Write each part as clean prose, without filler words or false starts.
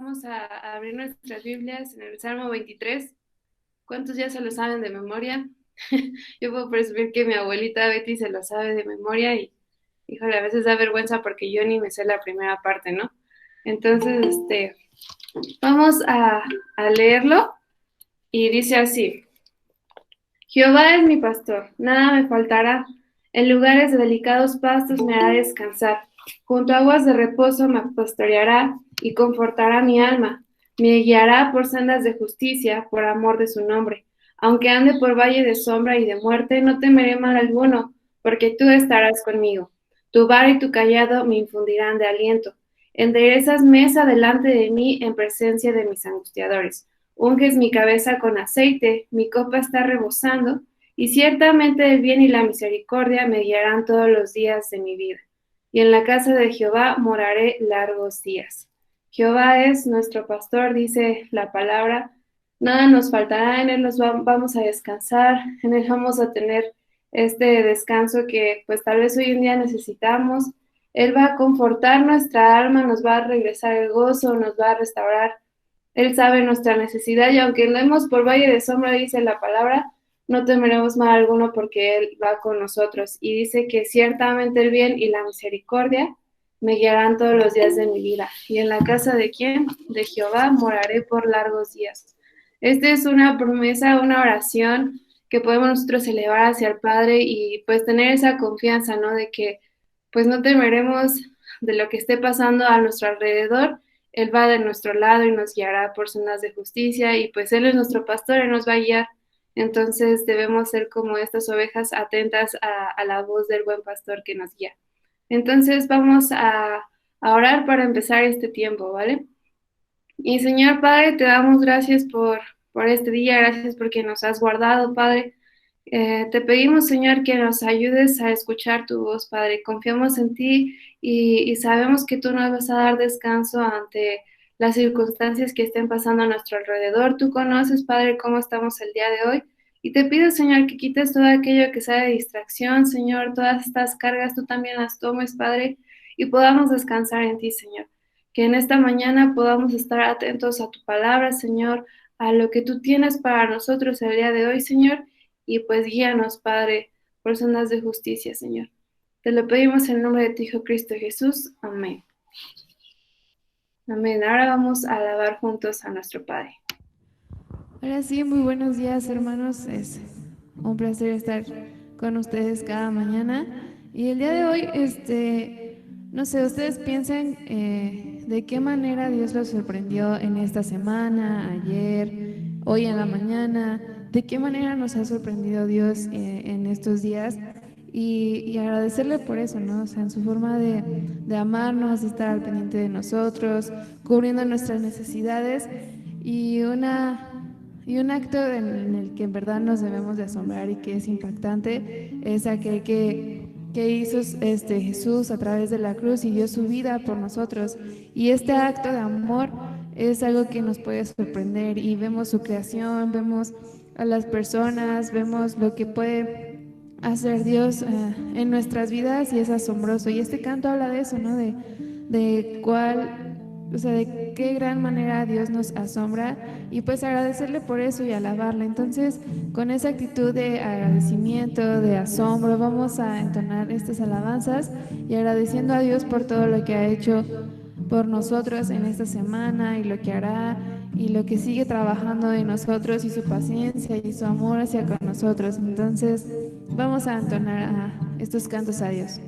Vamos a abrir nuestras Biblias en el Salmo 23. ¿Cuántos ya se lo saben de memoria? Yo puedo presumir que mi abuelita Betty se lo sabe de memoria y, híjole, a veces da vergüenza porque yo ni me sé la primera parte, ¿no? Entonces, vamos a leerlo y dice así: Jehová es mi pastor, nada me faltará. En lugares de delicados pastos me hará descansar. Junto a aguas de reposo me pastoreará y confortará mi alma. Me guiará por sendas de justicia, por amor de su nombre. Aunque ande por valle de sombra y de muerte, no temeré mal alguno, porque tú estarás conmigo. Tu vara y tu callado me infundirán de aliento. Enderezas mesa delante de mí en presencia de mis angustiadores. Unges mi cabeza con aceite, mi copa está rebosando, y ciertamente el bien y la misericordia me guiarán todos los días de mi vida. Y en la casa de Jehová moraré largos días. Jehová es nuestro pastor, dice la palabra. Nada nos faltará, en él nos vamos a descansar, en él vamos a tener este descanso que pues tal vez hoy en día necesitamos. Él va a confortar nuestra alma, nos va a regresar el gozo, nos va a restaurar. Él sabe nuestra necesidad y aunque andemos por valle de sombra, dice la palabra, no temeremos mal alguno porque Él va con nosotros. Y dice que ciertamente el bien y la misericordia me guiarán todos los días de mi vida. ¿Y en la casa de quién? De Jehová moraré por largos días. Esta es una promesa, una oración que podemos nosotros elevar hacia el Padre y pues tener esa confianza, ¿no? De que pues no temeremos de lo que esté pasando a nuestro alrededor. Él va de nuestro lado y nos guiará por sendas de justicia y pues Él es nuestro pastor, Él nos va a guiar. Entonces debemos ser como estas ovejas atentas a la voz del buen pastor que nos guía. Entonces vamos a orar para empezar este tiempo, ¿vale? Y Señor Padre, te damos gracias por este día, gracias porque nos has guardado, Padre. Te pedimos, Señor, que nos ayudes a escuchar tu voz, Padre. Confiamos en ti y sabemos que tú nos vas a dar descanso ante las circunstancias que estén pasando a nuestro alrededor. Tú conoces, Padre, cómo estamos el día de hoy. Y te pido, Señor, que quites todo aquello que sea de distracción, Señor. Todas estas cargas tú también las tomes, Padre, y podamos descansar en ti, Señor. Que en esta mañana podamos estar atentos a tu palabra, Señor, a lo que tú tienes para nosotros el día de hoy, Señor. Y pues guíanos, Padre, por sendas de justicia, Señor. Te lo pedimos en el nombre de tu Hijo Cristo Jesús. Amén. Amén. Ahora vamos a alabar juntos a nuestro Padre. Ahora sí, muy buenos días, hermanos. Es un placer estar con ustedes cada mañana. Y el día de hoy, no sé, ustedes piensen de qué manera Dios los sorprendió en esta semana, ayer, hoy en la mañana, de qué manera nos ha sorprendido Dios en estos días. Y agradecerle por eso, ¿no? O sea, en su forma de amarnos, de estar al pendiente de nosotros, cubriendo nuestras necesidades y un acto en el que en verdad nos debemos de asombrar y que es impactante es aquel que hizo Jesús a través de la cruz y dio su vida por nosotros. Y este acto de amor es algo que nos puede sorprender y vemos su creación, vemos a las personas, vemos lo que puede hacer Dios en nuestras vidas y es asombroso. Y este canto habla de eso, ¿no? De cuál, o sea, de qué gran manera Dios nos asombra y pues agradecerle por eso y alabarle. Entonces, con esa actitud de agradecimiento, de asombro, vamos a entonar estas alabanzas y agradeciendo a Dios por todo lo que ha hecho por nosotros en esta semana y lo que hará y lo que sigue trabajando en nosotros y su paciencia y su amor hacia con nosotros. Entonces, vamos a entonar estos cantos a Dios.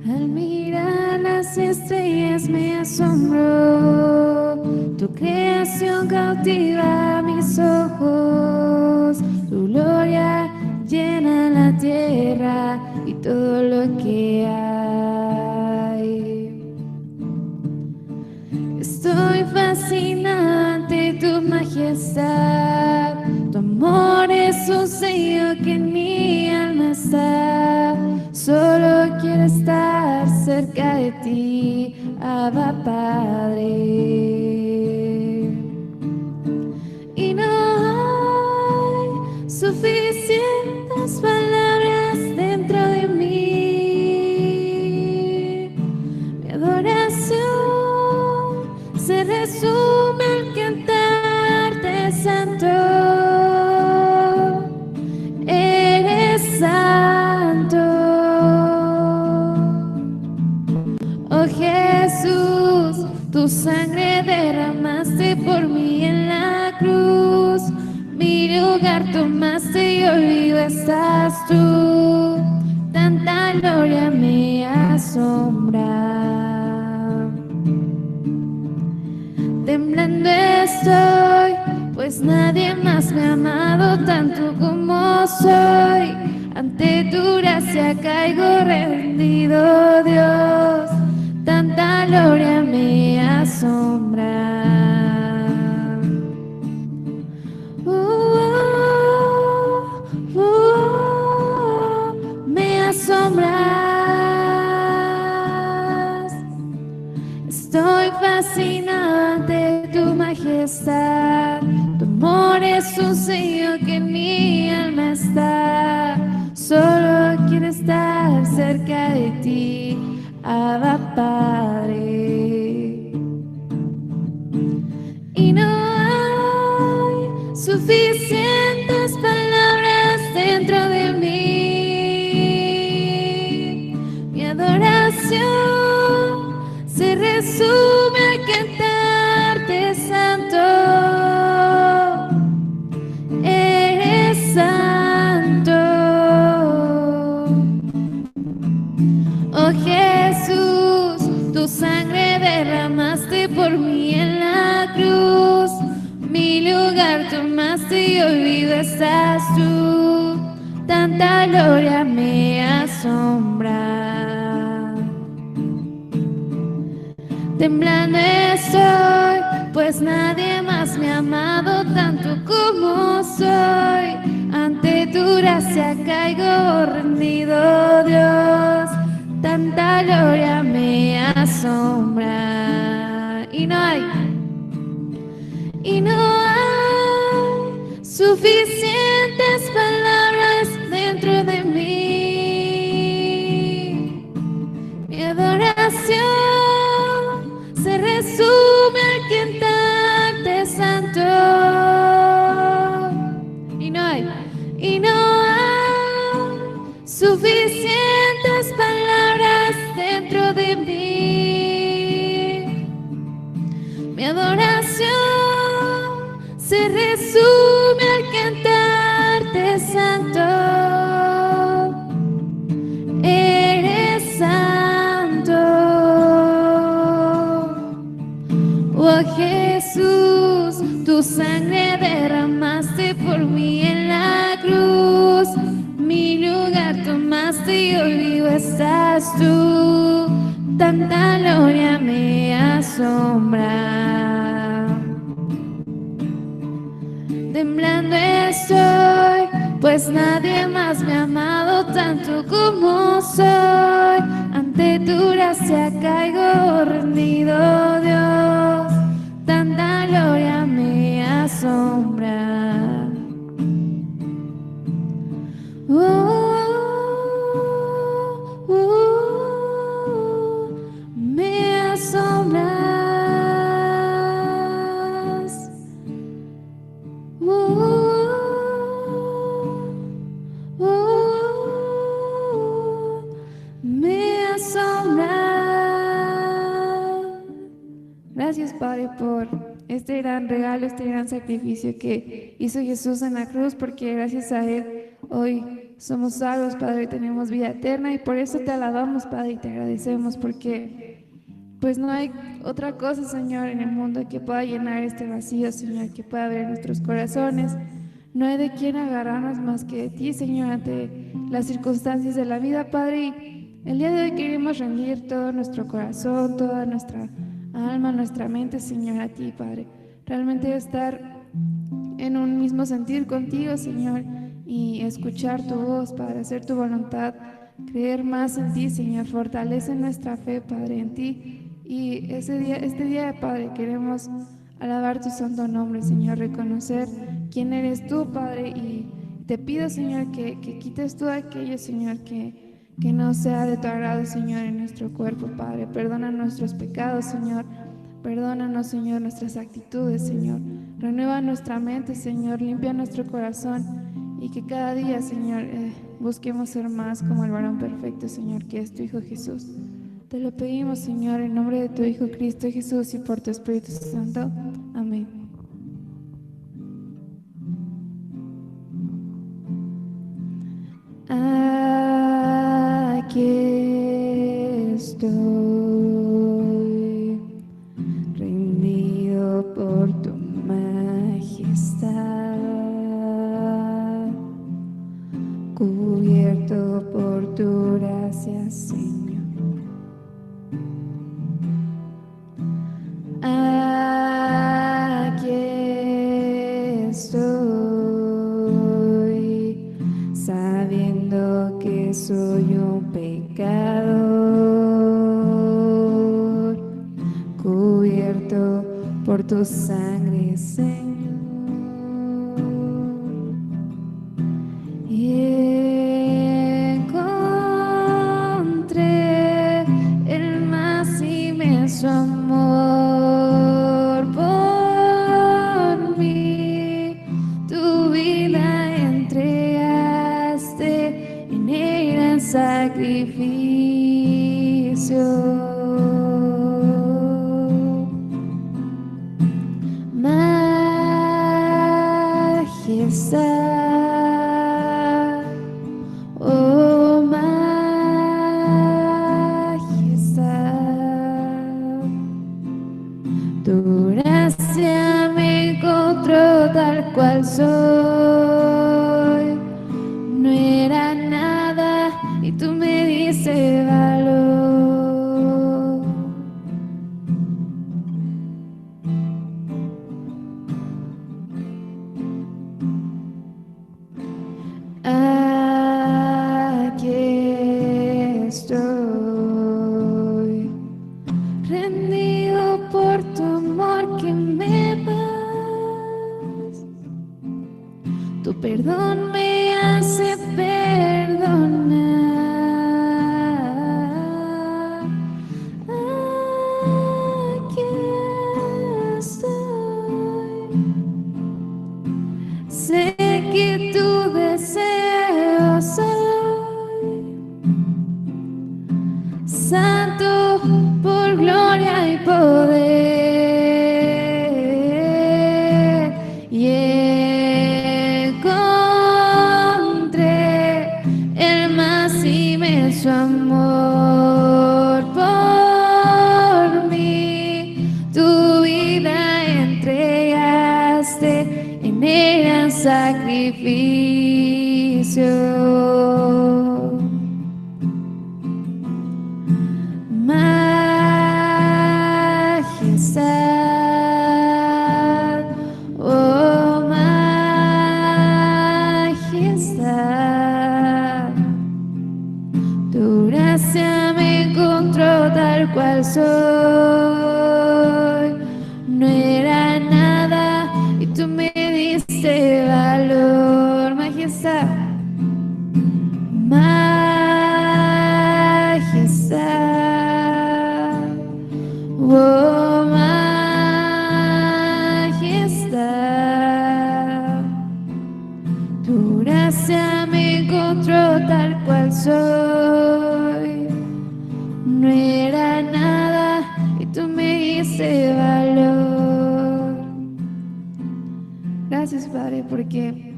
Al mirar las estrellas me asombró, tu creación cautiva mis ojos, tu gloria llena la tierra y todo lo que hay. Estoy fascinada ante tu majestad, tu amor es un sello que en mi alma está. Solo quiero estar cerca cerca de ti, Abba Padre. Y no hay suficientes palabras dentro de mí. Mi adoración se resume al cantarte santo. Eres santo. Oh Jesús, tu sangre derramaste por mí en la cruz. Mi lugar tomaste y hoy vivo estás tú. Tanta gloria me asombra. Temblando estoy, pues nadie más me ha amado tanto como soy. Ante tu gracia caigo rendido, Dios. Tanta gloria me asombra. Me asombras. Estoy fascinada ante tu majestad. Tu amor es un sello que en mi alma está. Solo quiero estar cerca de ti, Abba Padre. Y no hay suficientes palabras dentro de mí. Mi adoración se resume al cantarte santo. Eres santo. Oh Jesús, tu sangre derramaste por mí en la cruz. Mi lugar tomaste y hoy vivo estás tú. Tanta gloria me asombra. Temblando estoy, pues nadie más me ha amado tanto como soy. Ante tu gracia caigo rendido, Dios. Tanta gloria me asombra. Y no hay suficientes palabras dentro de mí. Mi adoración se resume al cantarte santo. Y no hay suficientes palabras dentro de mí. Mi adoración se resume al cantarte santo. Eres santo. Oh Jesús, tu sangre derramaste por mí en la cruz. Mi lugar tomaste y hoy vivo estás tú. Tanta gloria me asombra. Temblando estoy, pues nadie más me ha amado tanto como soy. Ante tu gracia caigo rendido, Dios. Tanta gloria me asombra. Me asombras. Me asombras. Gracias, Padre, por este gran regalo, este gran sacrificio que hizo Jesús en la cruz, porque gracias a Él hoy somos salvos, Padre, y tenemos vida eterna, y por eso te alabamos, Padre, y te agradecemos, porque pues no hay otra cosa, Señor, en el mundo que pueda llenar este vacío, Señor, que pueda abrir nuestros corazones. No hay de quién agarrarnos más que de ti, Señor, ante las circunstancias de la vida, Padre. Y el día de hoy queremos rendir todo nuestro corazón, toda nuestra alma, nuestra mente, Señor, a ti, Padre. Realmente estar en un mismo sentir contigo, Señor, y escuchar tu voz, Padre, hacer tu voluntad creer más en ti, Señor. Fortalece nuestra fe, Padre, en ti. Y este día, Padre, queremos alabar tu santo nombre, Señor, reconocer quién eres tú, Padre, y te pido, Señor, que quites todo aquello, Señor, que no sea de tu agrado, Señor, en nuestro cuerpo, Padre. Perdona nuestros pecados, Señor. Perdónanos, Señor, nuestras actitudes, Señor. Renueva nuestra mente, Señor. Limpia nuestro corazón. Y que cada día, Señor, busquemos ser más como el varón perfecto, Señor, que es tu Hijo Jesús. Te lo pedimos, Señor, en nombre de tu Hijo Cristo Jesús y por tu Espíritu Santo. Amén. Aquí estoy, rendido por tu majestad, cubierto por tu gracia, Señor. Aquí estoy, sabiendo que soy un pecador, cubierto por tu sangre, Señor. Y encontré el más inmenso amor por mí. Tu vida entregaste en el gran sacrificio. Majestad, oh majestad, tu gracia me encontró tal cual soy. No era nada y tú me diste valor. Aquí estoy, rendido por tu amor que me das. Tu perdón me hace perdonar. Aquí estoy, sé que tu deseo soy, santo por gloria y poder, y encontré el más inmenso amor por mí. Tu vida entregaste en el gran sacrificio. Majestad, oh majestad, tu gracia me encontró tal cual soy. No era nada y tú me diste valor. Majestad, majestad, oh majestad, tu gracia me encontró tal cual soy. No era nada y tú me diste valor. Gracias, Padre, porque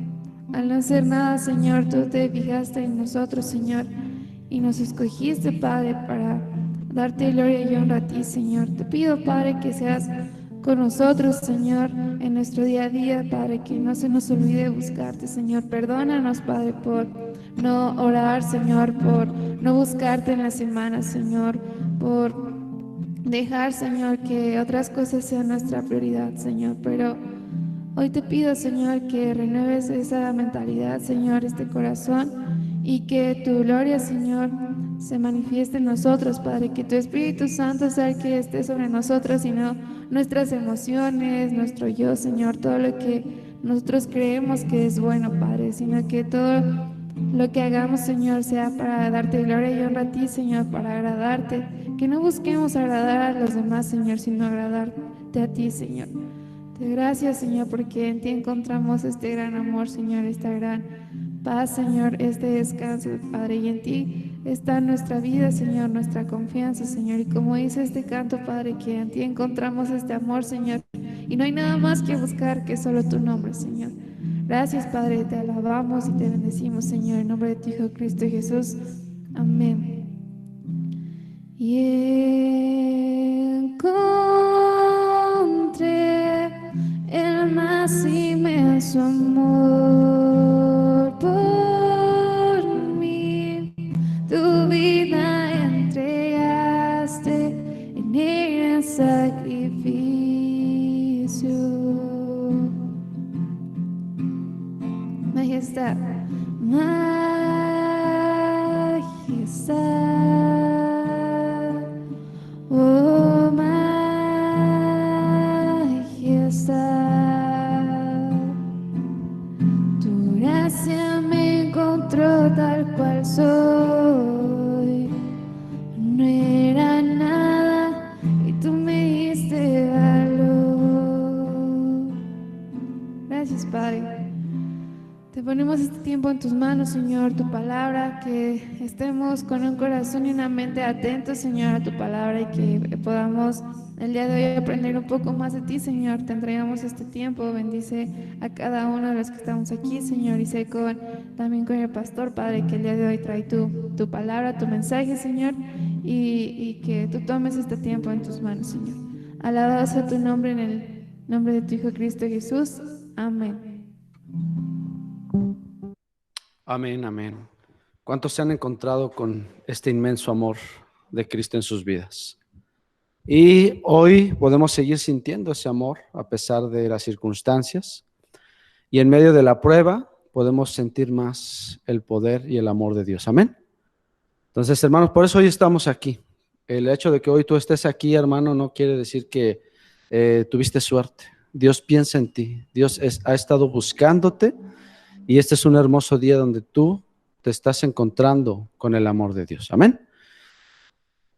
al no ser nada, Señor, tú te fijaste en nosotros, Señor, y nos escogiste, Padre, para darte gloria y honra a ti, Señor. Te pido, Padre, que seas con nosotros, Señor, en nuestro día a día, Padre, que no se nos olvide buscarte, Señor. Perdónanos, Padre, por no orar, Señor, por no buscarte en la semana, Señor, por dejar, Señor, que otras cosas sean nuestra prioridad, Señor. Pero hoy te pido, Señor, que renueves esa mentalidad, Señor, este corazón, y que tu gloria, Señor, se manifieste en nosotros, Padre, que tu Espíritu Santo sea el que esté sobre nosotros y no nuestras emociones, nuestro yo, Señor, todo lo que nosotros creemos que es bueno, Padre, sino que todo lo que hagamos, Señor, sea para darte gloria y honra a ti, Señor, para agradarte, que no busquemos agradar a los demás, Señor, sino agradarte a ti, Señor. Te gracias, Señor, porque en ti encontramos este gran amor, Señor, esta gran paz, Señor, este descanso, Padre, y en ti está nuestra vida, Señor, nuestra confianza, Señor, y como dice este canto, Padre, que en ti encontramos este amor, Señor, y no hay nada más que buscar que solo tu nombre, Señor. Gracias, Padre, te alabamos y te bendecimos, Señor, en nombre de tu Hijo Cristo Jesús. Amén. Y encontré el más inmenso amor por mí. Tu vida entregaste en el sacrificio. Majestad, majestad, oh majestad. Tu gracia me encontró tal cual soy. No era nada y tú me diste valor. Gracias, Padre. Te ponemos este tiempo en tus manos, Señor, tu palabra, que estemos con un corazón y una mente atentos, Señor, a tu palabra y que podamos el día de hoy aprender un poco más de ti, Señor. Te entregamos este tiempo, bendice a cada uno de los que estamos aquí, Señor, y sé también con el pastor, Padre, que el día de hoy trae tu palabra, tu mensaje, Señor, y que tú tomes este tiempo en tus manos, Señor. Alabado sea tu nombre en el nombre de tu Hijo Cristo Jesús. Amén. Amén, amén. ¿Cuántos se han encontrado con este inmenso amor de Cristo en sus vidas? Y hoy podemos seguir sintiendo ese amor a pesar de las circunstancias. Y en medio de la prueba podemos sentir más el poder y el amor de Dios. Amén. Entonces, hermanos, por eso hoy estamos aquí. El hecho de que hoy tú estés aquí, hermano, no quiere decir que tuviste suerte. Dios piensa en ti. Dios ha estado buscándote. Y este es un hermoso día donde tú te estás encontrando con el amor de Dios. Amén.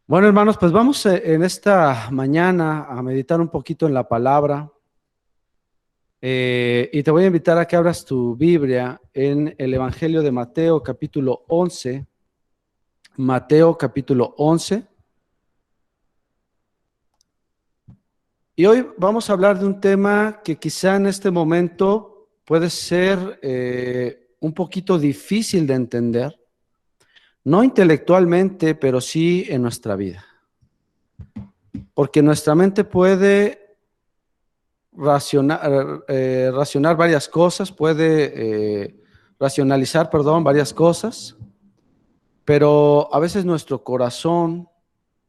Bueno, hermanos, pues vamos en esta mañana a meditar un poquito en la palabra. Y te voy a invitar a que abras tu Biblia en el Evangelio de Mateo, capítulo 11. Mateo, capítulo 11. Y hoy vamos a hablar de un tema que quizá en este momento puede ser un poquito difícil de entender, no intelectualmente, pero sí en nuestra vida. Porque nuestra mente puede racionar varias cosas, racionalizar, varias cosas, pero a veces nuestro corazón,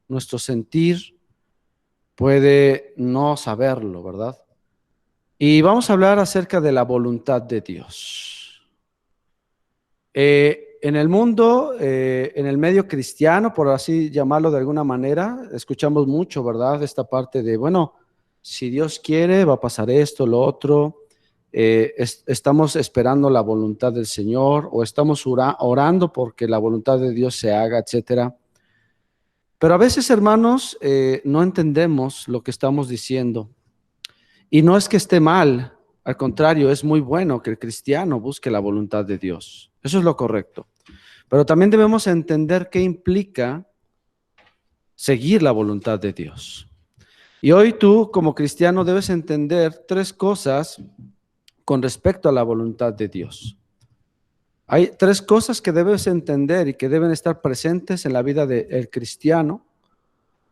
nuestro sentir, puede no saberlo, ¿verdad? Y vamos a hablar acerca de la voluntad de Dios. En el mundo, en el medio cristiano, por así llamarlo de alguna manera, escuchamos mucho, ¿verdad? Esta parte de, bueno, si Dios quiere, va a pasar esto, lo otro. Estamos esperando la voluntad del Señor o estamos orando porque la voluntad de Dios se haga, etcétera. Pero a veces, hermanos, no entendemos lo que estamos diciendo. Y no es que esté mal, al contrario, es muy bueno que el cristiano busque la voluntad de Dios. Eso es lo correcto. Pero también debemos entender qué implica seguir la voluntad de Dios. Y hoy tú, como cristiano, debes entender 3 cosas con respecto a la voluntad de Dios. Hay 3 cosas que debes entender y que deben estar presentes en la vida del cristiano.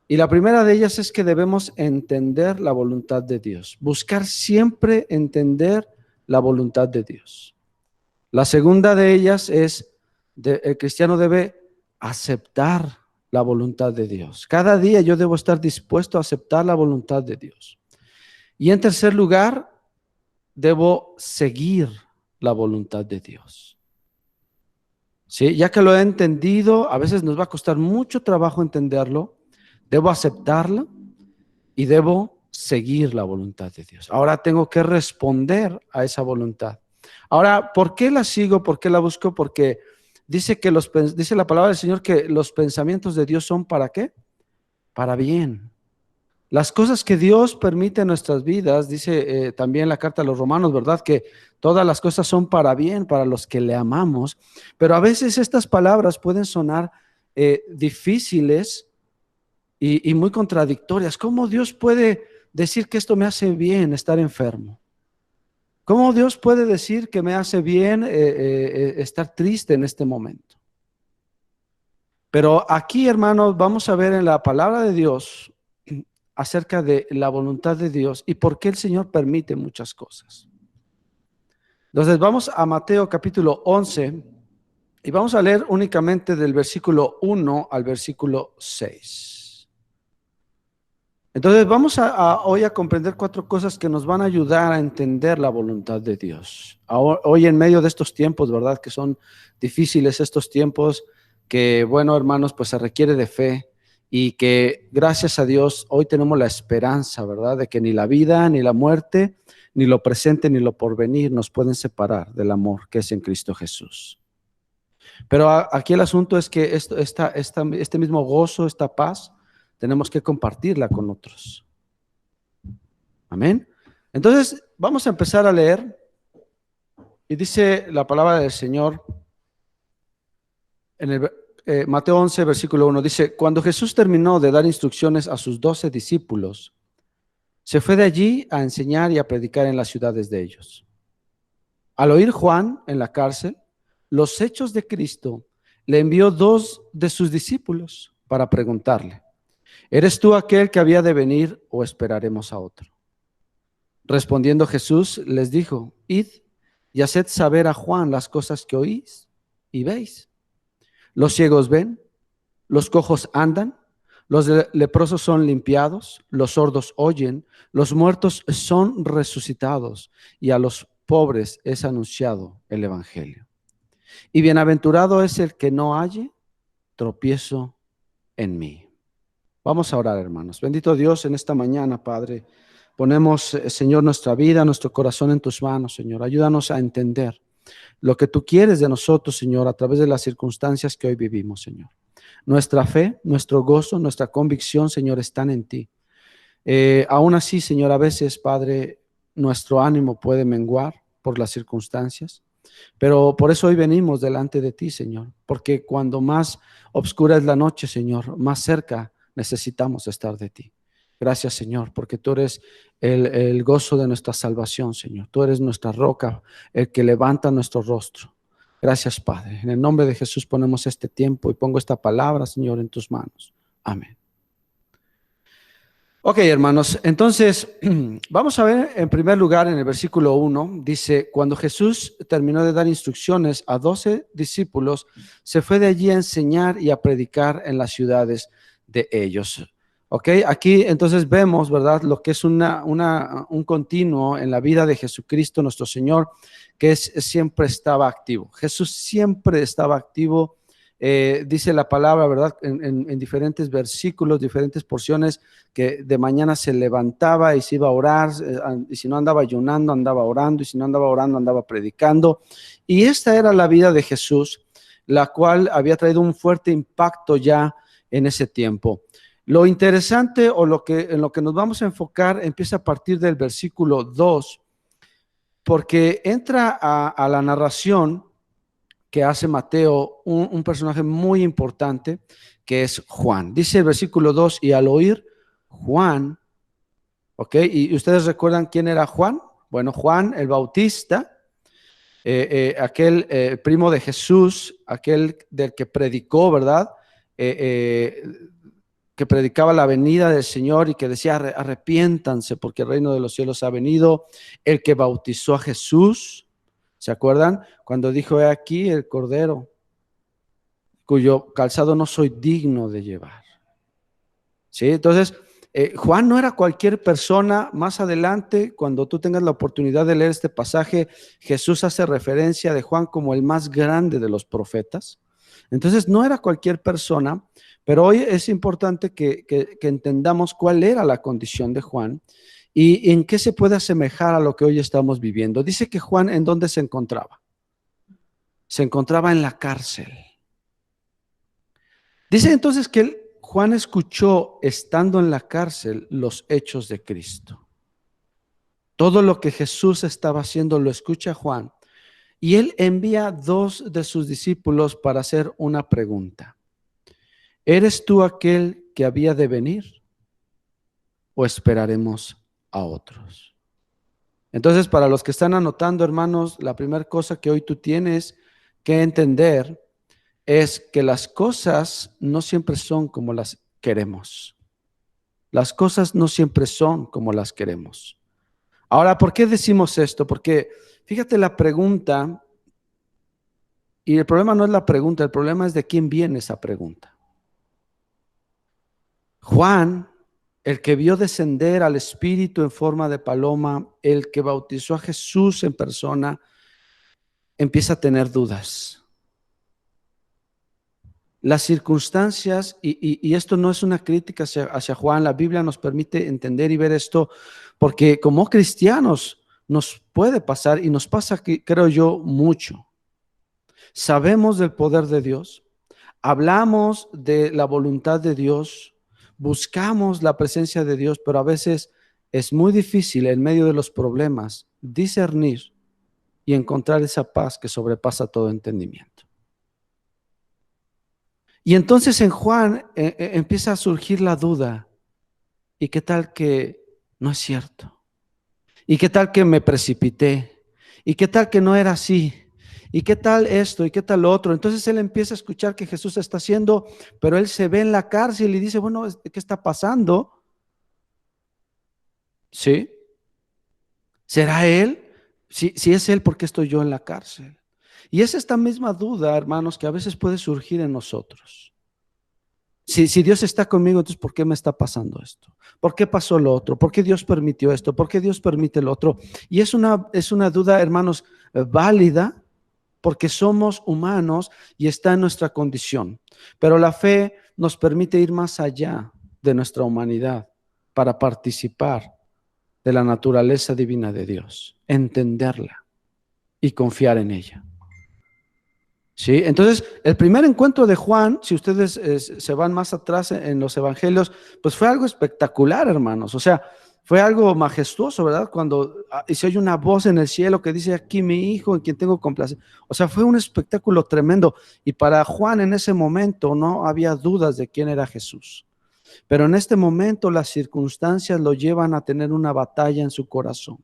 Y la primera de ellas es que debemos entender la voluntad de Dios, buscar siempre entender la voluntad de Dios. La segunda de ellas es, el cristiano debe aceptar la voluntad de Dios. Cada día yo debo estar dispuesto a aceptar la voluntad de Dios. Y en tercer lugar, debo seguir la voluntad de Dios. ¿sí? Ya que lo he entendido, a veces nos va a costar mucho trabajo entenderlo, debo aceptarlo y debo seguir la voluntad de Dios. Ahora tengo que responder a esa voluntad. Ahora, ¿por qué la sigo? ¿Por qué la busco? Porque dice que dice la palabra del Señor que los pensamientos de Dios son ¿para qué? Para bien. Las cosas que Dios permite en nuestras vidas, dice también la carta a los Romanos, ¿verdad? Que todas las cosas son para bien, para los que le amamos, pero a veces estas palabras pueden sonar difíciles y muy contradictorias. ¿Cómo Dios puede decir que esto me hace bien estar enfermo? ¿Cómo Dios puede decir que me hace bien estar triste en este momento? Pero aquí, hermanos, vamos a ver en la palabra de Dios acerca de la voluntad de Dios y por qué el Señor permite muchas cosas. Entonces vamos a Mateo capítulo 11 y vamos a leer únicamente del versículo 1 al versículo 6. Entonces vamos hoy a comprender 4 cosas que nos van a ayudar a entender la voluntad de Dios. Hoy en medio de estos tiempos, ¿verdad? Que son difíciles estos tiempos, que bueno, hermanos, pues se requiere de fe. Y que gracias a Dios hoy tenemos la esperanza, ¿verdad? De que ni la vida, ni la muerte, ni lo presente, ni lo porvenir nos pueden separar del amor que es en Cristo Jesús. Pero aquí el asunto es que este mismo gozo, esta paz, tenemos que compartirla con otros. Amén. Entonces, vamos a empezar a leer. Y dice la palabra del Señor en el Mateo 11, versículo 1, dice, cuando Jesús terminó de dar instrucciones a sus 12 discípulos, se fue de allí a enseñar y a predicar en las ciudades de ellos. Al oír Juan en la cárcel los hechos de Cristo, le envió 2 de sus discípulos para preguntarle, ¿eres tú aquel que había de venir o esperaremos a otro? Respondiendo Jesús les dijo, id y haced saber a Juan las cosas que oís y veis. Los ciegos ven, los cojos andan, los leprosos son limpiados, los sordos oyen, los muertos son resucitados y a los pobres es anunciado el evangelio. Y bienaventurado es el que no halle tropiezo en mí. Vamos a orar, hermanos. Bendito Dios, en esta mañana, Padre, ponemos, Señor, nuestra vida, nuestro corazón en tus manos, Señor. Ayúdanos a entender lo que tú quieres de nosotros, Señor, a través de las circunstancias que hoy vivimos, Señor. Nuestra fe, nuestro gozo, nuestra convicción, Señor, están en ti. Aún así, Señor, a veces, Padre, nuestro ánimo puede menguar por las circunstancias, pero por eso hoy venimos delante de ti, Señor, porque cuando más oscura es la noche, Señor, más cerca necesitamos estar de ti. Gracias, Señor, porque tú eres el gozo de nuestra salvación, Señor. Tú eres nuestra roca, el que levanta nuestro rostro. Gracias, Padre. En el nombre de Jesús ponemos este tiempo y pongo esta palabra, Señor, en tus manos. Amén. Ok, hermanos, entonces vamos a ver en primer lugar en el versículo 1, dice, cuando Jesús terminó de dar instrucciones a 12 discípulos, se fue de allí a enseñar y a predicar en las ciudades de ellos. Ok, aquí entonces vemos, ¿verdad? Lo que es un continuo en la vida de Jesucristo, nuestro Señor, que siempre estaba activo. Jesús siempre estaba activo. Dice la palabra, ¿verdad? En diferentes versículos, diferentes porciones, que de mañana se levantaba y se iba a orar, y si no andaba ayunando, andaba orando, y si no andaba orando, andaba predicando. Y esta era la vida de Jesús, la cual había traído un fuerte impacto ya en ese tiempo. Lo interesante o en lo que nos vamos a enfocar empieza a partir del versículo 2, porque entra a la narración que hace Mateo un personaje muy importante, que es Juan. Dice el versículo 2, y al oír Juan, ¿ok? ¿Y ustedes recuerdan quién era Juan? Bueno, Juan el Bautista, aquel primo de Jesús, aquel del que predicó, ¿verdad? Que predicaba la venida del Señor y que decía, arrepiéntanse porque el reino de los cielos ha venido, el que bautizó a Jesús. ¿Se acuerdan? Cuando dijo, he aquí el Cordero, cuyo calzado no soy digno de llevar. ¿Sí? Entonces, Juan no era cualquier persona. Más adelante, cuando tú tengas la oportunidad de leer este pasaje, Jesús hace referencia de Juan como el más grande de los profetas. Entonces no era cualquier persona, pero hoy es importante que entendamos cuál era la condición de Juan y en qué se puede asemejar a lo que hoy estamos viviendo. Dice que Juan, ¿en dónde se encontraba? Se encontraba en la cárcel. Dice entonces que Juan escuchó, estando en la cárcel, los hechos de Cristo. Todo lo que Jesús estaba haciendo lo escucha Juan. Y él envía 2 de sus discípulos para hacer una pregunta. ¿Eres tú aquel que había de venir o esperaremos a otros? Entonces, para los que están anotando, hermanos, la primera cosa que hoy tú tienes que entender es que las cosas no siempre son como las queremos. Las cosas no siempre son como las queremos. Ahora, ¿por qué decimos esto? Porque fíjate la pregunta, y el problema no es la pregunta, el problema es de quién viene esa pregunta. Juan, el que vio descender al Espíritu en forma de paloma, el que bautizó a Jesús en persona, empieza a tener dudas. Las circunstancias, y esto no es una crítica hacia Juan, la Biblia nos permite entender y ver esto, porque como cristianos nos puede pasar, y nos pasa, creo yo, mucho. Sabemos del poder de Dios, hablamos de la voluntad de Dios, buscamos la presencia de Dios, pero a veces es muy difícil en medio de los problemas discernir y encontrar esa paz que sobrepasa todo entendimiento. Y entonces en Juan empieza a surgir la duda. ¿Y qué tal que no es cierto? ¿Y qué tal que me precipité? ¿Y qué tal que no era así? ¿Y qué tal esto? ¿Y qué tal lo otro? Entonces él empieza a escuchar que Jesús está haciendo, pero él se ve en la cárcel y dice, bueno, ¿qué está pasando? ¿Sí? ¿Será él? Si es él, ¿por qué estoy yo en la cárcel? Y es esta misma duda, hermanos, que a veces puede surgir en nosotros. Si Dios está conmigo, entonces ¿por qué me está pasando esto? ¿Por qué pasó lo otro? ¿Por qué Dios permitió esto? ¿Por qué Dios permite lo otro? Y es una duda, hermanos, válida, porque somos humanos y está en nuestra condición. Pero la fe nos permite ir más allá de nuestra humanidad para participar de la naturaleza divina de Dios, entenderla y confiar en ella. ¿Sí? Entonces, el primer encuentro de Juan, si ustedes se van más atrás en los evangelios, pues fue algo espectacular, hermanos. O sea, fue algo majestuoso, ¿verdad? Cuando y se oye una voz en el cielo que dice, aquí mi hijo en quien tengo complacencia. O sea, fue un espectáculo tremendo. Y para Juan en ese momento no había dudas de quién era Jesús. Pero en este momento las circunstancias lo llevan a tener una batalla en su corazón.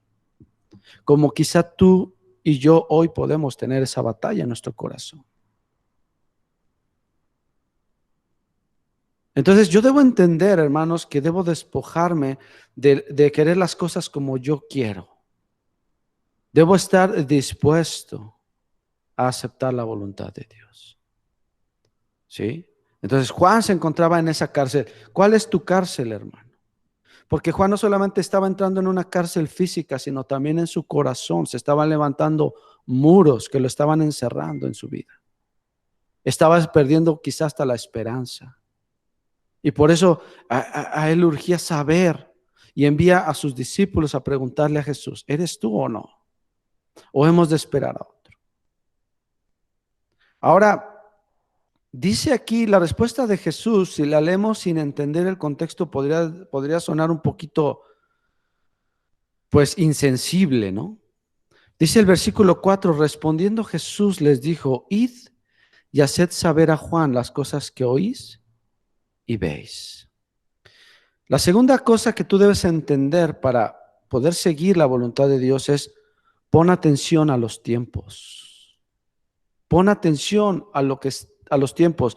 Como quizá tú y yo hoy podemos tener esa batalla en nuestro corazón. Entonces yo debo entender, hermanos, que debo despojarme de querer las cosas como yo quiero. Debo estar dispuesto a aceptar la voluntad de Dios. ¿Sí? Entonces Juan se encontraba en esa cárcel. ¿Cuál es tu cárcel, hermano? Porque Juan no solamente estaba entrando en una cárcel física, sino también en su corazón. Se estaban levantando muros que lo estaban encerrando en su vida. Estaba perdiendo quizás hasta la esperanza. Y por eso a él urgía saber y envía a sus discípulos a preguntarle a Jesús, ¿eres tú o no? ¿O hemos de esperar a otro? Ahora, dice aquí la respuesta de Jesús, si la leemos sin entender el contexto, podría sonar un poquito, pues, insensible, ¿no? Dice el versículo 4, respondiendo Jesús les dijo, id y haced saber a Juan las cosas que oís y veis. La segunda cosa que tú debes entender para poder seguir la voluntad de Dios es pon atención a los tiempos. Pon atención a los tiempos.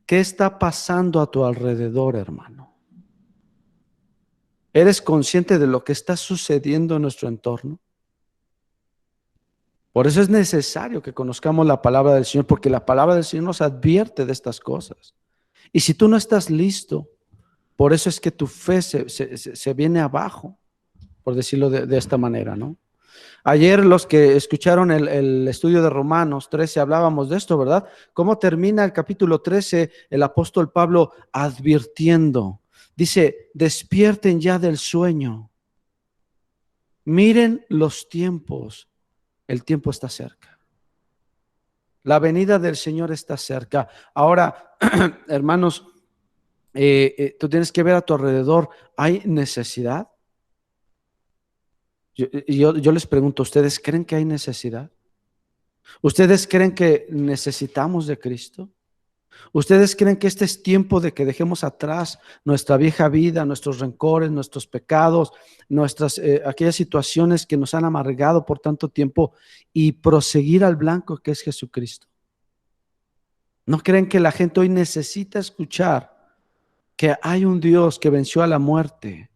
¿Qué está pasando a tu alrededor, hermano? ¿Eres consciente de lo que está sucediendo en nuestro entorno? Por eso es necesario que conozcamos la palabra del Señor, porque la palabra del Señor nos advierte de estas cosas. Y si tú no estás listo, por eso es que tu fe se viene abajo, por decirlo de esta manera, ¿no? Ayer los que escucharon el estudio de Romanos 13 hablábamos de esto, ¿verdad? ¿Cómo termina el capítulo 13 el apóstol Pablo advirtiendo? Dice, despierten ya del sueño. Miren los tiempos. El tiempo está cerca. La venida del Señor está cerca. Ahora, hermanos, tú tienes que ver a tu alrededor. ¿Hay necesidad? Yo les pregunto, ¿ustedes creen que hay necesidad? ¿Ustedes creen que necesitamos de Cristo? ¿Ustedes creen que este es tiempo de que dejemos atrás nuestra vieja vida, nuestros rencores, nuestros pecados, aquellas situaciones que nos han amargado por tanto tiempo y proseguir al blanco que es Jesucristo? ¿No creen que la gente hoy necesita escuchar que hay un Dios que venció a la muerte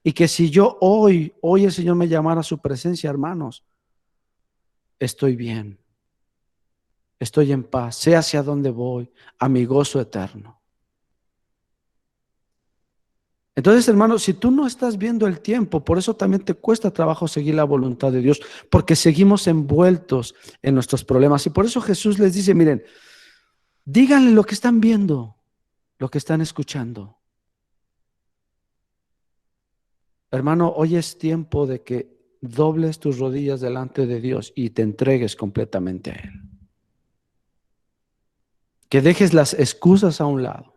y que si yo hoy el Señor me llamara a su presencia, hermanos, estoy bien? Estoy en paz, sé hacia dónde voy, a mi gozo eterno. Entonces, hermanos, si tú no estás viendo el tiempo, por eso también te cuesta trabajo seguir la voluntad de Dios, porque seguimos envueltos en nuestros problemas. Y por eso Jesús les dice, miren, díganle lo que están viendo, lo que están escuchando. Hermano, hoy es tiempo de que dobles tus rodillas delante de Dios y te entregues completamente a Él. Que dejes las excusas a un lado.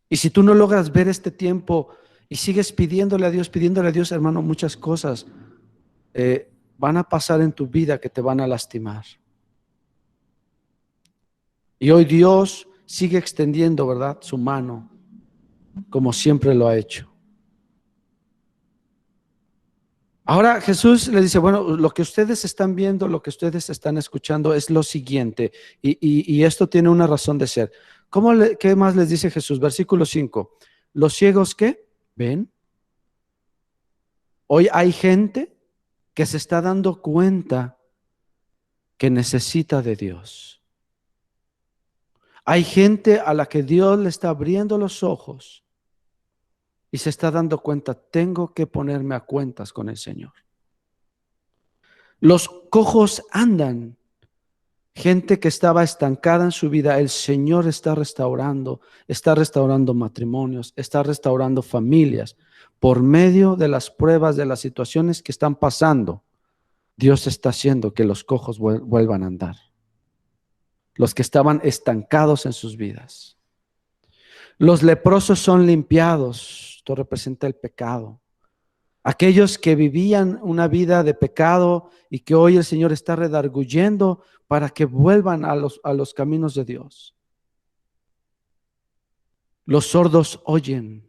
Y si tú no logras ver este tiempo y sigues pidiéndole a Dios, hermano, muchas cosas van a pasar en tu vida que te van a lastimar. Y hoy Dios sigue extendiendo, ¿verdad?, su mano, como siempre lo ha hecho. Ahora Jesús le dice, bueno, lo que ustedes están viendo, lo que ustedes están escuchando es lo siguiente, y esto tiene una razón de ser. ¿Qué más les dice Jesús? Versículo 5. ¿Los ciegos qué? ¿Ven? Hoy hay gente que se está dando cuenta que necesita de Dios. Hay gente a la que Dios le está abriendo los ojos y se está dando cuenta, tengo que ponerme a cuentas con el Señor. Los cojos andan. Gente que estaba estancada en su vida, el Señor está restaurando matrimonios, está restaurando familias. Por medio de las pruebas, de las situaciones que están pasando, Dios está haciendo que los cojos vuelvan a andar. Los que estaban estancados en sus vidas. Los leprosos son limpiados. Esto representa el pecado. Aquellos que vivían una vida de pecado y que hoy el Señor está redarguyendo para que vuelvan a los caminos de Dios. Los sordos oyen.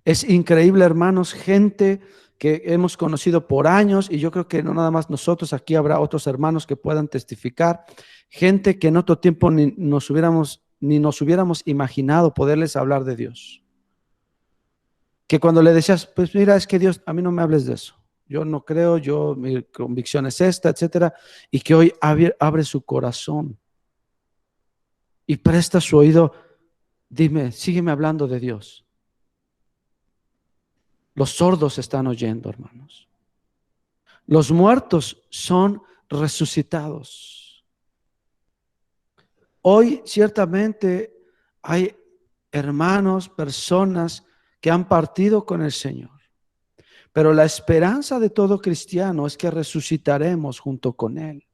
Es increíble, hermanos, gente que hemos conocido por años, y yo creo que no nada más nosotros, aquí habrá otros hermanos que puedan testificar, gente que en otro tiempo ni nos hubiéramos imaginado poderles hablar de Dios. Que cuando le decías, pues mira, es que Dios, a mí no me hables de eso. Yo no creo, mi convicción es esta, etcétera. Y que hoy abre su corazón y presta su oído. Dime, sígueme hablando de Dios. Los sordos están oyendo, hermanos. Los muertos son resucitados. Hoy ciertamente hay hermanos, personas que han partido con el Señor. Pero la esperanza de todo cristiano es que resucitaremos junto con Él.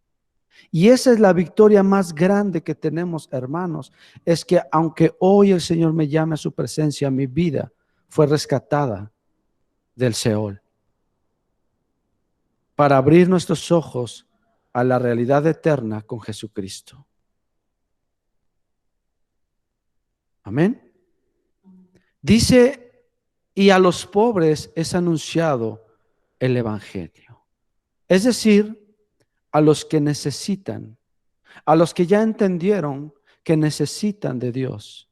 Y esa es la victoria más grande que tenemos, hermanos. Es que aunque hoy el Señor me llame a su presencia, mi vida fue rescatada del Seol. Para abrir nuestros ojos a la realidad eterna con Jesucristo. Amén. Dice, y a los pobres es anunciado el evangelio. Es decir, a los que necesitan, a los que ya entendieron que necesitan de Dios,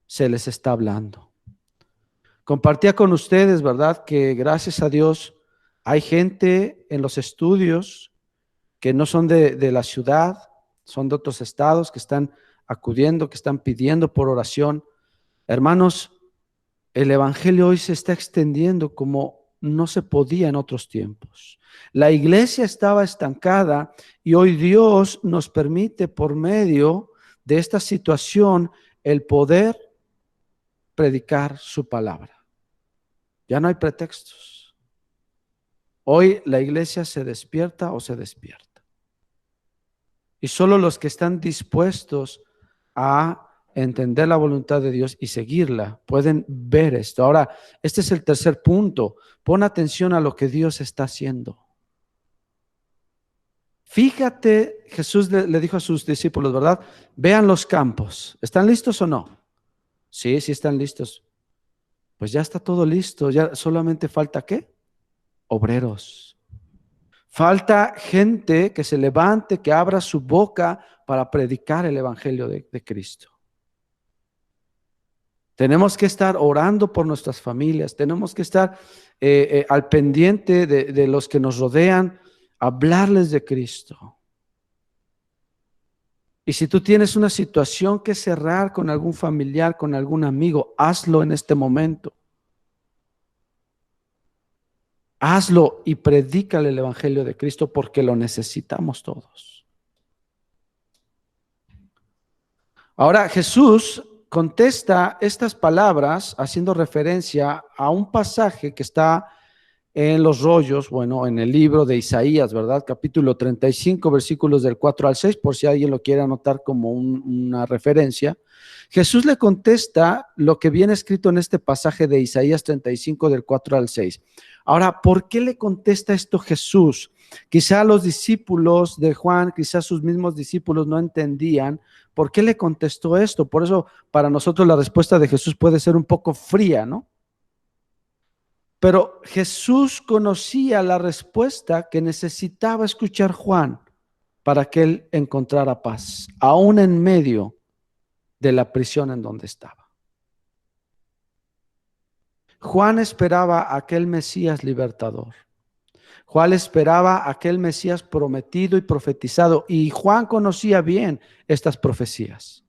se les está hablando. Compartía con ustedes, ¿verdad?, que gracias a Dios hay gente en los estudios que no son de la ciudad, son de otros estados, que están acudiendo, que están pidiendo por oración. Hermanos, el evangelio hoy se está extendiendo como no se podía en otros tiempos. La iglesia estaba estancada y hoy Dios nos permite por medio de esta situación el poder predicar su palabra. Ya no hay pretextos. Hoy la iglesia se despierta o se despierta. Y solo los que están dispuestos a entender la voluntad de Dios y seguirla pueden ver esto. Ahora, este es el tercer punto. Pon atención a lo que Dios está haciendo. Fíjate, Jesús le dijo a sus discípulos, ¿verdad? Vean los campos. ¿Están listos o no? Sí, sí están listos. Pues ya está todo listo. Ya solamente falta ¿qué? Obreros. Falta gente que se levante, que abra su boca para predicar el evangelio de Cristo. Tenemos que estar orando por nuestras familias, tenemos que estar al pendiente de los que nos rodean, hablarles de Cristo. Y si tú tienes una situación que cerrar con algún familiar, con algún amigo, hazlo en este momento. Hazlo y predícale el evangelio de Cristo porque lo necesitamos todos. Ahora Jesús contesta estas palabras haciendo referencia a un pasaje que está en los rollos, bueno, en el libro de Isaías, ¿verdad? Capítulo 35, versículos del 4 al 6, por si alguien lo quiere anotar como una referencia. Jesús le contesta lo que viene escrito en este pasaje de Isaías 35, del 4 al 6. Ahora, ¿por qué le contesta esto Jesús? Quizá los discípulos de Juan, quizá sus mismos discípulos no entendían por qué le contestó esto. Por eso, para nosotros la respuesta de Jesús puede ser un poco fría, ¿no? Pero Jesús conocía la respuesta que necesitaba escuchar Juan para que él encontrara paz, aún en medio de la prisión en donde estaba. Juan esperaba aquel Mesías libertador. Juan esperaba aquel Mesías prometido y profetizado, y Juan conocía bien estas profecías.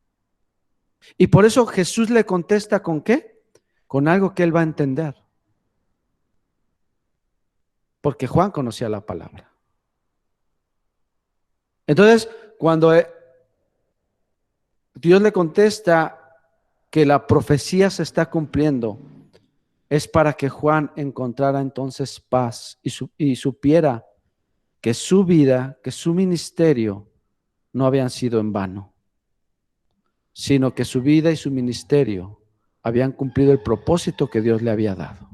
Y por eso Jesús le contesta ¿con qué? Con algo que él va a entender. Porque Juan conocía la palabra. Entonces, cuando Dios le contesta que la profecía se está cumpliendo, es para que Juan encontrara entonces paz y supiera que su vida, que su ministerio no habían sido en vano, sino que su vida y su ministerio habían cumplido el propósito que Dios le había dado.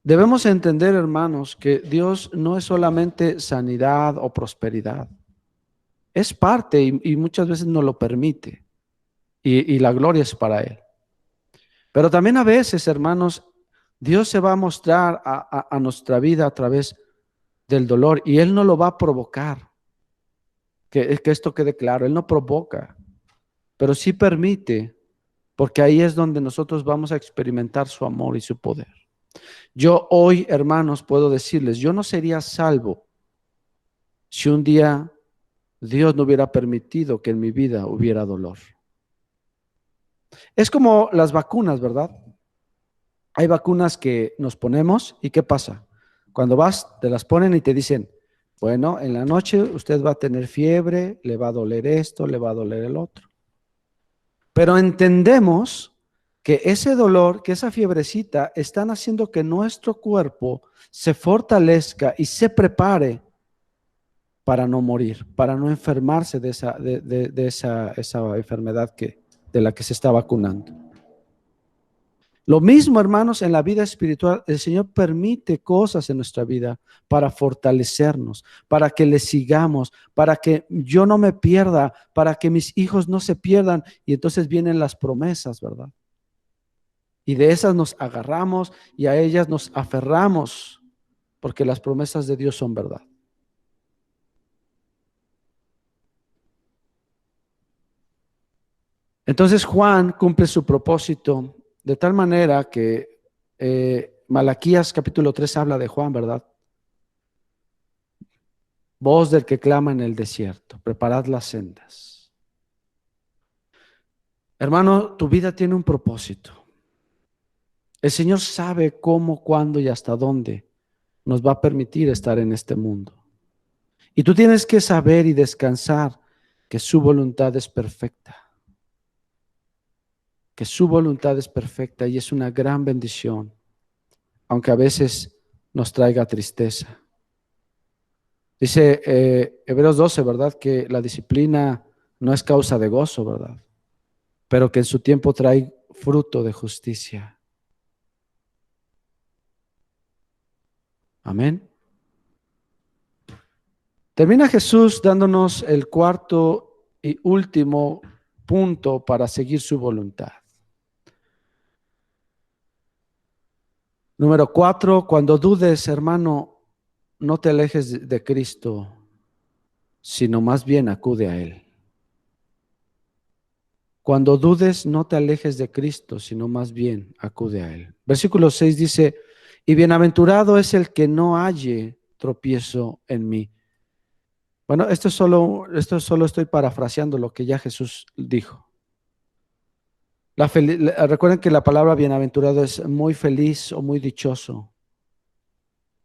Debemos entender, hermanos, que Dios no es solamente sanidad o prosperidad. Es parte y muchas veces nos lo permite. Y la gloria es para Él. Pero también a veces, hermanos, Dios se va a mostrar a nuestra vida a través del dolor y Él no lo va a provocar. Que esto quede claro, Él no provoca, pero sí permite, porque ahí es donde nosotros vamos a experimentar su amor y su poder. Yo hoy, hermanos, puedo decirles, yo no sería salvo si un día Dios no hubiera permitido que en mi vida hubiera dolor. Es como las vacunas, ¿verdad? Hay vacunas que nos ponemos y ¿qué pasa? Cuando vas, te las ponen y te dicen, bueno, en la noche usted va a tener fiebre, le va a doler esto, le va a doler el otro. Pero entendemos que ese dolor, que esa fiebrecita, están haciendo que nuestro cuerpo se fortalezca y se prepare para no morir, para no enfermarse de esa enfermedad de la que se está vacunando. Lo mismo, hermanos, en la vida espiritual, el Señor permite cosas en nuestra vida para fortalecernos, para que le sigamos, para que yo no me pierda, para que mis hijos no se pierdan. Y entonces vienen las promesas, ¿verdad? Y de esas nos agarramos y a ellas nos aferramos, porque las promesas de Dios son verdad. Entonces Juan cumple su propósito de tal manera que Malaquías capítulo 3 habla de Juan, ¿verdad? Voz del que clama en el desierto, preparad las sendas. Hermano, tu vida tiene un propósito. El Señor sabe cómo, cuándo y hasta dónde nos va a permitir estar en este mundo. Y tú tienes que saber y descansar que su voluntad es perfecta. Que su voluntad es perfecta y es una gran bendición, aunque a veces nos traiga tristeza. Dice Hebreos 12, ¿verdad? Que la disciplina no es causa de gozo, ¿verdad? Pero que en su tiempo trae fruto de justicia. Amén. Termina Jesús dándonos el cuarto y último punto para seguir su voluntad. Número 4, cuando dudes, hermano, no te alejes de Cristo, sino más bien acude a Él. Cuando dudes, no te alejes de Cristo, sino más bien acude a Él. Versículo 6 dice, y bienaventurado es el que no halle tropiezo en mí. Bueno, esto solo estoy parafraseando lo que ya Jesús dijo. Recuerden que la palabra bienaventurado es muy feliz o muy dichoso.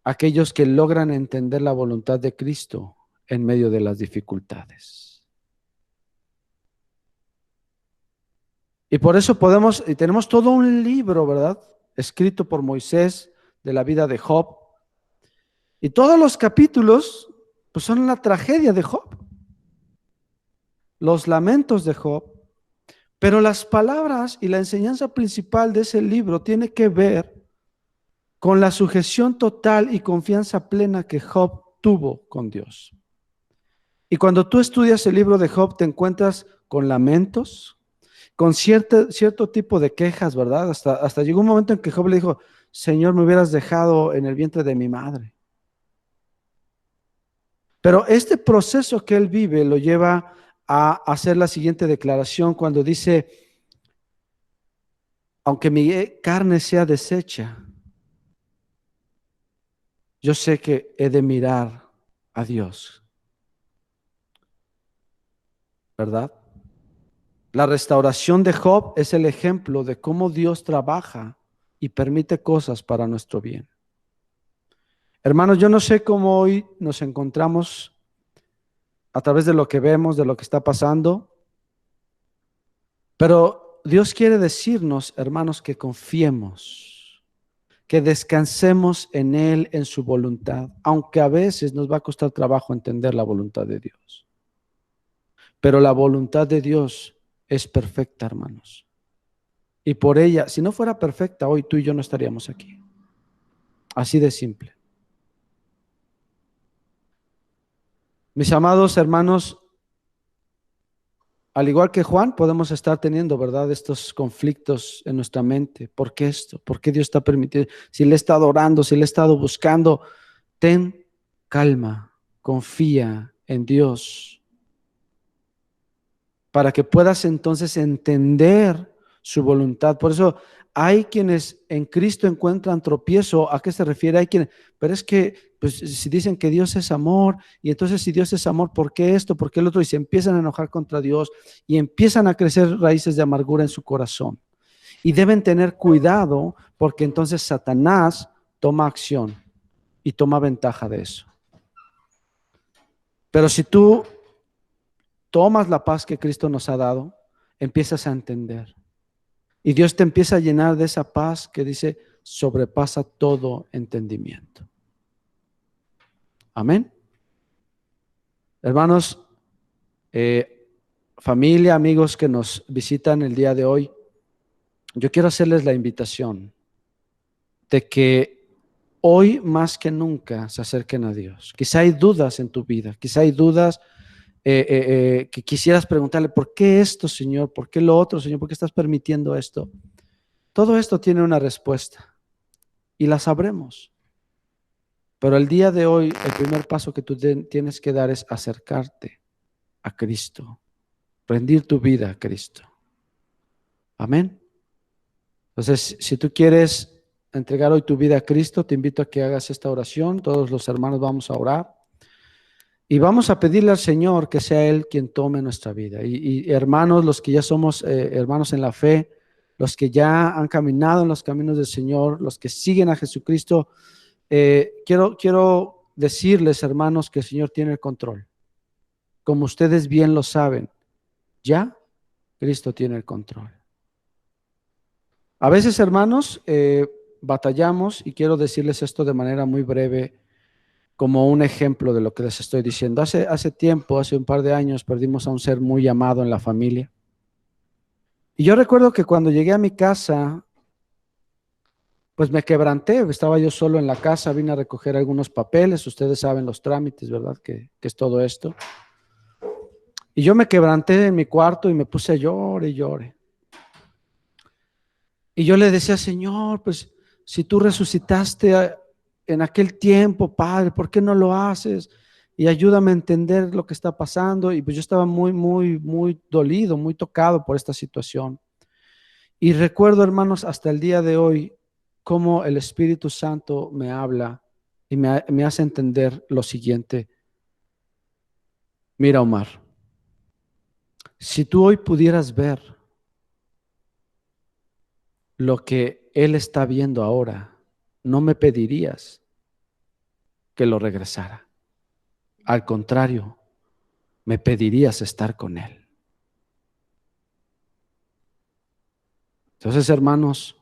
Aquellos que logran entender la voluntad de Cristo en medio de las dificultades. Y por eso y tenemos todo un libro, ¿verdad? Escrito por Moisés de la vida de Job. Y todos los capítulos, pues son la tragedia de Job. Los lamentos de Job. Pero las palabras y la enseñanza principal de ese libro tiene que ver con la sujeción total y confianza plena que Job tuvo con Dios. Y cuando tú estudias el libro de Job, te encuentras con lamentos, con cierto tipo de quejas, ¿verdad? Hasta llegó un momento en que Job le dijo, Señor, me hubieras dejado en el vientre de mi madre. Pero este proceso que él vive lo lleva a hacer la siguiente declaración cuando dice, aunque mi carne sea deshecha, yo sé que he de mirar a Dios, ¿verdad? La restauración de Job es el ejemplo de cómo Dios trabaja y permite cosas para nuestro bien. Hermanos, yo no sé cómo hoy nos encontramos a través de lo que vemos, de lo que está pasando, pero Dios quiere decirnos, hermanos, que confiemos, que descansemos en Él, en su voluntad, aunque a veces nos va a costar trabajo entender la voluntad de Dios. Pero la voluntad de Dios es perfecta, hermanos. Y por ella, si no fuera perfecta, hoy tú y yo no estaríamos aquí. Así de simple. Mis amados hermanos, al igual que Juan, podemos estar teniendo, ¿verdad?, estos conflictos en nuestra mente. ¿Por qué esto? ¿Por qué Dios está permitiendo? Si le he estado orando, si le he estado buscando, ten calma, confía en Dios, para que puedas entonces entender su voluntad. Por eso hay quienes en Cristo encuentran tropiezo. ¿A qué se refiere? Hay quienes, pero es que pues, si dicen que Dios es amor, y entonces si Dios es amor, ¿por qué esto? ¿Por qué el otro? Y se empiezan a enojar contra Dios y empiezan a crecer raíces de amargura en su corazón. Y deben tener cuidado porque entonces Satanás toma acción y toma ventaja de eso. Pero si tú tomas la paz que Cristo nos ha dado, empiezas a entender. Y Dios te empieza a llenar de esa paz que dice, sobrepasa todo entendimiento. Amén. Hermanos, familia, amigos que nos visitan el día de hoy, yo quiero hacerles la invitación de que hoy más que nunca se acerquen a Dios. Quizá hay dudas en tu vida, quizá hay dudas que quisieras preguntarle, ¿por qué esto, Señor? ¿Por qué lo otro, Señor? ¿Por qué estás permitiendo esto? Todo esto tiene una respuesta y la sabremos. Pero el día de hoy, el primer paso que tú tienes que dar es acercarte a Cristo, rendir tu vida a Cristo. Amén. Entonces, si tú quieres entregar hoy tu vida a Cristo, te invito a que hagas esta oración. Todos los hermanos vamos a orar. Y vamos a pedirle al Señor que sea Él quien tome nuestra vida. Y hermanos, los que ya somos hermanos en la fe, los que ya han caminado en los caminos del Señor, los que siguen a Jesucristo, quiero decirles, hermanos, que el Señor tiene el control. Como ustedes bien lo saben, ya Cristo tiene el control. A veces, hermanos, batallamos, y quiero decirles esto de manera muy breve, como un ejemplo de lo que les estoy diciendo. Hace tiempo, hace un par de años, perdimos a un ser muy amado en la familia. Y yo recuerdo que cuando llegué a mi casa, pues me quebranté. Estaba yo solo en la casa, vine a recoger algunos papeles. Ustedes saben los trámites, ¿verdad? Que es todo esto. Y yo me quebranté en mi cuarto y me puse a llorar y llorar. Y yo le decía, Señor, pues si tú resucitaste en aquel tiempo, Padre, ¿por qué no lo haces? Y ayúdame a entender lo que está pasando. Y pues yo estaba muy dolido, muy tocado por esta situación. Y recuerdo, hermanos, hasta el día de hoy, cómo el Espíritu Santo me habla y me hace entender lo siguiente. Mira, Omar, si tú hoy pudieras ver lo que Él está viendo ahora, no me pedirías que lo regresara. Al contrario, me pedirías estar con Él. Entonces, hermanos,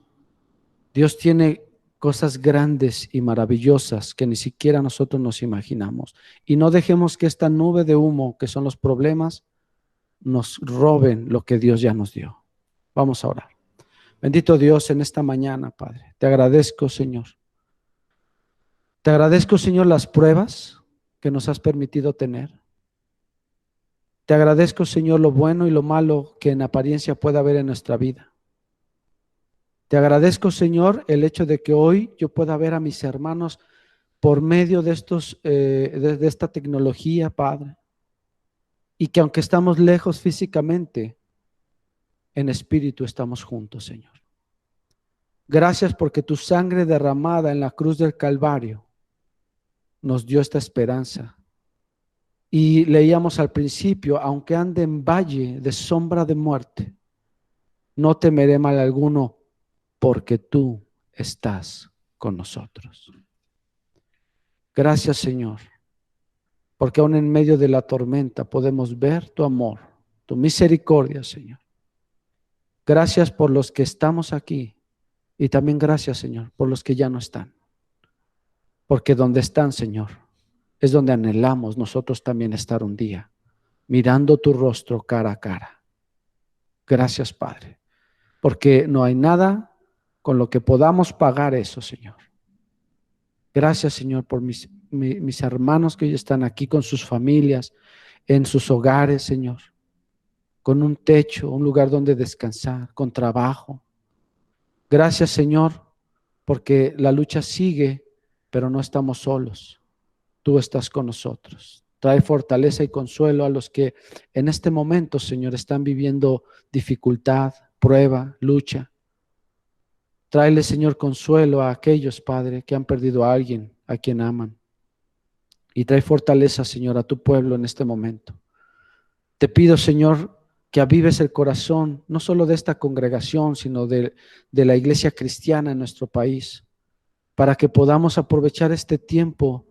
Dios tiene cosas grandes y maravillosas que ni siquiera nosotros nos imaginamos. Y no dejemos que esta nube de humo, que son los problemas, nos roben lo que Dios ya nos dio. Vamos a orar. Bendito Dios, en esta mañana, Padre, te agradezco, Señor. Te agradezco, Señor, las pruebas que nos has permitido tener. Te agradezco, Señor, lo bueno y lo malo que en apariencia pueda haber en nuestra vida. Te agradezco, Señor, el hecho de que hoy yo pueda ver a mis hermanos por medio de de esta tecnología, Padre. Y que aunque estamos lejos físicamente, en espíritu estamos juntos, Señor. Gracias porque tu sangre derramada en la cruz del Calvario nos dio esta esperanza. Y leíamos al principio, aunque ande en valle de sombra de muerte, no temeré mal alguno, porque tú estás con nosotros. Gracias, Señor, porque aún en medio de la tormenta podemos ver tu amor, tu misericordia, Señor. Gracias por los que estamos aquí y también gracias, Señor, por los que ya no están. Porque donde están, Señor, es donde anhelamos nosotros también estar un día, mirando tu rostro cara a cara. Gracias, Padre, porque no hay nada con lo que podamos pagar eso, Señor. Gracias, Señor, por mis hermanos que hoy están aquí con sus familias, en sus hogares, Señor, con un techo, un lugar donde descansar, con trabajo. Gracias, Señor, porque la lucha sigue, pero no estamos solos. Tú estás con nosotros. Trae fortaleza y consuelo a los que en este momento, Señor, están viviendo dificultad, prueba, lucha. Tráele, Señor, consuelo a aquellos, Padre, que han perdido a alguien a quien aman. Y trae fortaleza, Señor, a tu pueblo en este momento. Te pido, Señor, que avives el corazón, no solo de esta congregación, sino de la iglesia cristiana en nuestro país, para que podamos aprovechar este tiempo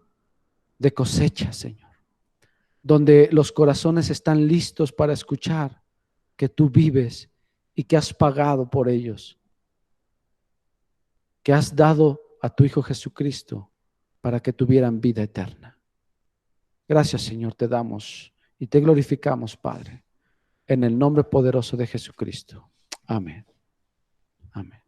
de cosecha, Señor, donde los corazones están listos para escuchar que tú vives y que has pagado por ellos, que has dado a tu Hijo Jesucristo para que tuvieran vida eterna. Gracias, Señor, te damos y te glorificamos, Padre, en el nombre poderoso de Jesucristo. Amén. Amén.